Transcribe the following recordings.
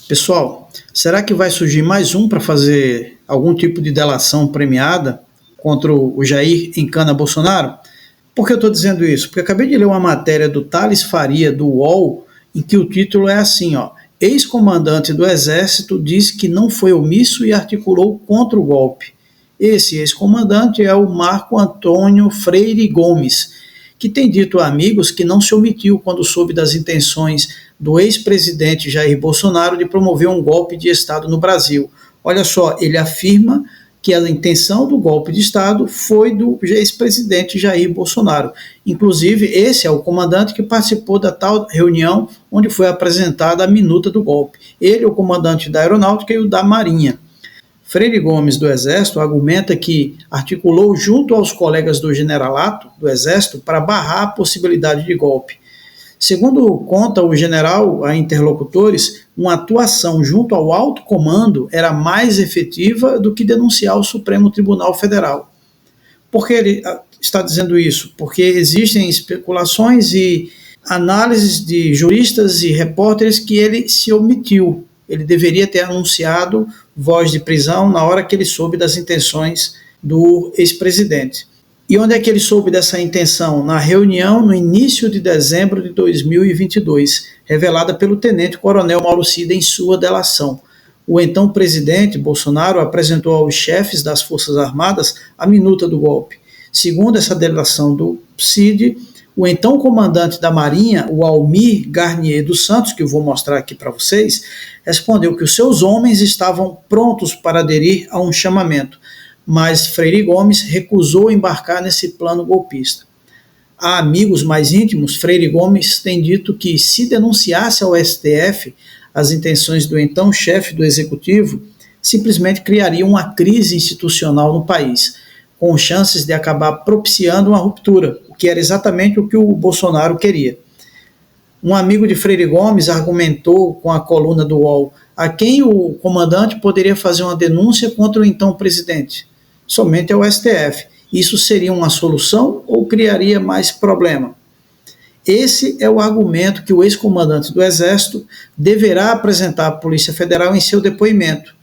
Pessoal, será que vai surgir mais um para fazer algum tipo de delação premiada contra o Jair Encana Bolsonaro? Por que eu estou dizendo isso? Porque eu acabei de ler uma matéria do Thales Faria, do UOL, em que o título é assim, ó: ex-comandante do Exército diz que não foi omisso e articulou contra o golpe. Esse ex-comandante é o Marco Antônio Freire Gomes, que tem dito a amigos que não se omitiu quando soube das intenções do ex-presidente Jair Bolsonaro de promover um golpe de Estado no Brasil. Olha só, ele afirma que a intenção do golpe de Estado foi do ex-presidente Jair Bolsonaro. Inclusive, esse é o comandante que participou da tal reunião onde foi apresentada a minuta do golpe. Ele é o comandante da Aeronáutica e o da Marinha. Freire Gomes, do Exército, argumenta que articulou junto aos colegas do generalato do Exército para barrar a possibilidade de golpe. Segundo conta o general a interlocutores, uma atuação junto ao alto comando era mais efetiva do que denunciar o Supremo Tribunal Federal. Por que ele está dizendo isso? Porque existem especulações e análises de juristas e repórteres que ele se omitiu. Ele deveria ter anunciado voz de prisão na hora que ele soube das intenções do ex-presidente. E onde é que ele soube dessa intenção? Na reunião no início de dezembro de 2022, revelada pelo tenente-coronel Mauro Cida em sua delação. O então presidente Bolsonaro apresentou aos chefes das Forças Armadas a minuta do golpe. Segundo essa delação do Cid, o então comandante da Marinha, o Almir Garnier dos Santos, que eu vou mostrar aqui para vocês, respondeu que os seus homens estavam prontos para aderir a um chamamento, mas Freire Gomes recusou embarcar nesse plano golpista. A amigos mais íntimos, Freire Gomes tem dito que se denunciasse ao STF as intenções do então chefe do Executivo, simplesmente criaria uma crise institucional no país, com chances de acabar propiciando uma ruptura, o que era exatamente o que o Bolsonaro queria. Um amigo de Freire Gomes argumentou com a coluna do UOL a quem o comandante poderia fazer uma denúncia contra o então presidente. Somente ao STF. Isso seria uma solução ou criaria mais problema? Esse é o argumento que o ex-comandante do Exército deverá apresentar à Polícia Federal em seu depoimento,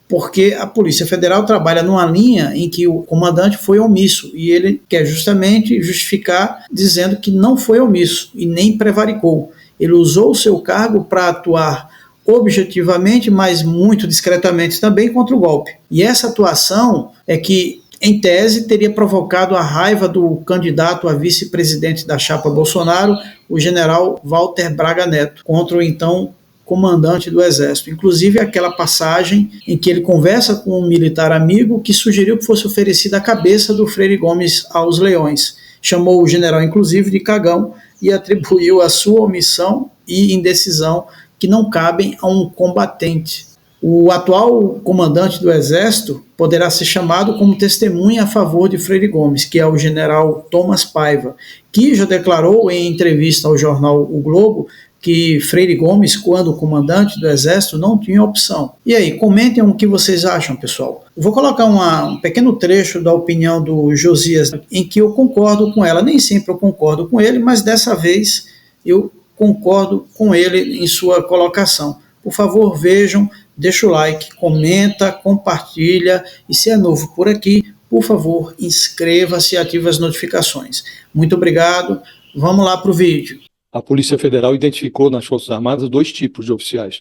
porque a Polícia Federal trabalha numa linha em que o comandante foi omisso, e ele quer justamente justificar dizendo que não foi omisso e nem prevaricou. Ele usou o seu cargo para atuar objetivamente, mas muito discretamente também contra o golpe. E essa atuação é que, em tese, teria provocado a raiva do candidato a vice-presidente da chapa Bolsonaro, o general Walter Braga Neto, contra o então comandante do Exército. Inclusive aquela passagem em que ele conversa com um militar amigo que sugeriu que fosse oferecida a cabeça do Freire Gomes aos leões. Chamou o general, inclusive, de cagão e atribuiu a sua omissão e indecisão que não cabem a um combatente. O atual comandante do Exército poderá ser chamado como testemunha a favor de Freire Gomes, que é o general Thomas Paiva, que já declarou em entrevista ao jornal O Globo que Freire Gomes, quando comandante do Exército, não tinha opção. E aí, comentem o que vocês acham, pessoal. Vou colocar um pequeno trecho da opinião do Josias, em que eu concordo com ela. Nem sempre eu concordo com ele, mas dessa vez eu concordo com ele em sua colocação. Por favor, vejam, deixa o like, comenta, compartilha, e se é novo por aqui, por favor, inscreva-se e ative as notificações. Muito obrigado, vamos lá para o vídeo. A Polícia Federal identificou nas Forças Armadas dois tipos de oficiais.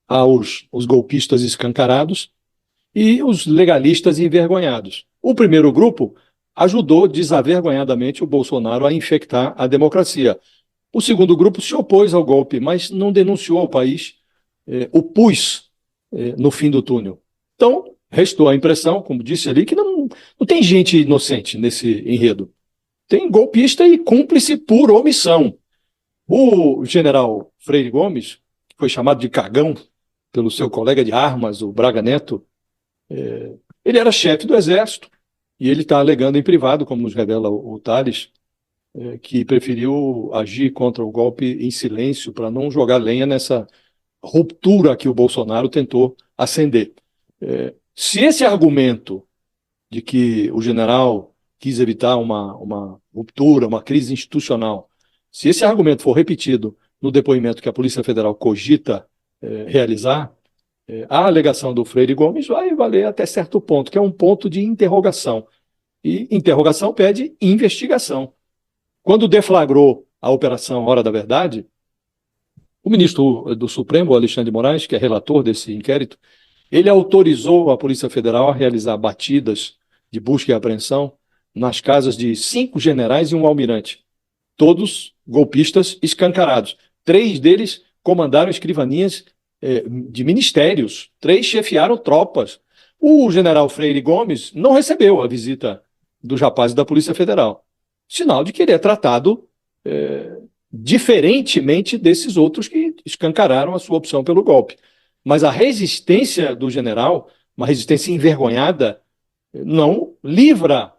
Há os golpistas escancarados e os legalistas envergonhados. O primeiro grupo ajudou desavergonhadamente o Bolsonaro a infectar a democracia. O segundo grupo se opôs ao golpe, mas não denunciou ao país o pus no fim do túnel. Então, restou a impressão, como disse ali, que não tem gente inocente nesse enredo. Tem golpista e cúmplice por omissão. O general Freire Gomes, que foi chamado de cagão pelo seu colega de armas, o Braga Neto, ele era chefe do Exército e ele está alegando em privado, como nos revela o Thales, que preferiu agir contra o golpe em silêncio para não jogar lenha nessa ruptura que o Bolsonaro tentou acender. Se esse argumento de que o general quis evitar uma ruptura, uma crise institucional, se esse argumento for repetido no depoimento que a Polícia Federal cogita realizar, a alegação do Freire Gomes vai valer até certo ponto, que é um ponto de interrogação. E interrogação pede investigação. Quando deflagrou a Operação Hora da Verdade, o ministro do Supremo, Alexandre de Moraes, que é relator desse inquérito, ele autorizou a Polícia Federal a realizar batidas de busca e apreensão nas casas de 5 generais e um almirante, todos golpistas escancarados. 3 deles comandaram escrivanias de ministérios, 3 chefiaram tropas. O general Freire Gomes não recebeu a visita dos rapazes da Polícia Federal, sinal de que ele é tratado diferentemente desses outros que escancararam a sua opção pelo golpe. Mas a resistência do general, uma resistência envergonhada, não livra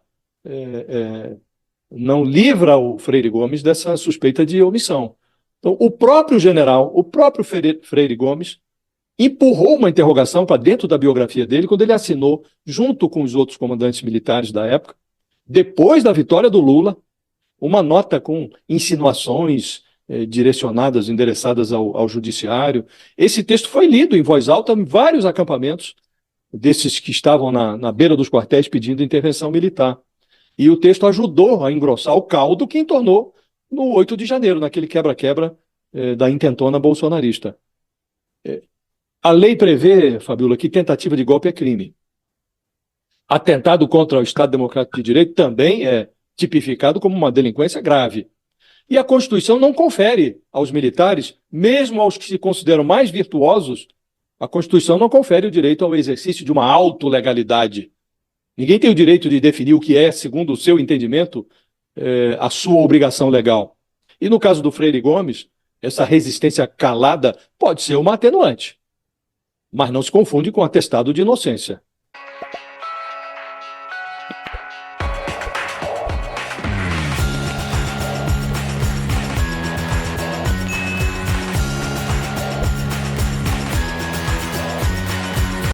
o Freire Gomes dessa suspeita de omissão. Então, o próprio general, o próprio Freire Gomes, empurrou uma interrogação para dentro da biografia dele quando ele assinou, junto com os outros comandantes militares da época, depois da vitória do Lula, uma nota com insinuações direcionadas, endereçadas ao judiciário. Esse texto foi lido em voz alta em vários acampamentos desses que estavam na beira dos quartéis pedindo intervenção militar. E o texto ajudou a engrossar o caldo que entornou no 8 de janeiro, naquele quebra-quebra da intentona bolsonarista. A lei prevê, Fabiola, que tentativa de golpe é crime. Atentado contra o Estado Democrático de Direito também é tipificado como uma delinquência grave. E a Constituição não confere aos militares, mesmo aos que se consideram mais virtuosos, a Constituição não confere o direito ao exercício de uma autolegalidade. Ninguém tem o direito de definir o que é, segundo o seu entendimento, a sua obrigação legal. E no caso do Freire Gomes, essa resistência calada pode ser uma atenuante, mas não se confunde com atestado de inocência.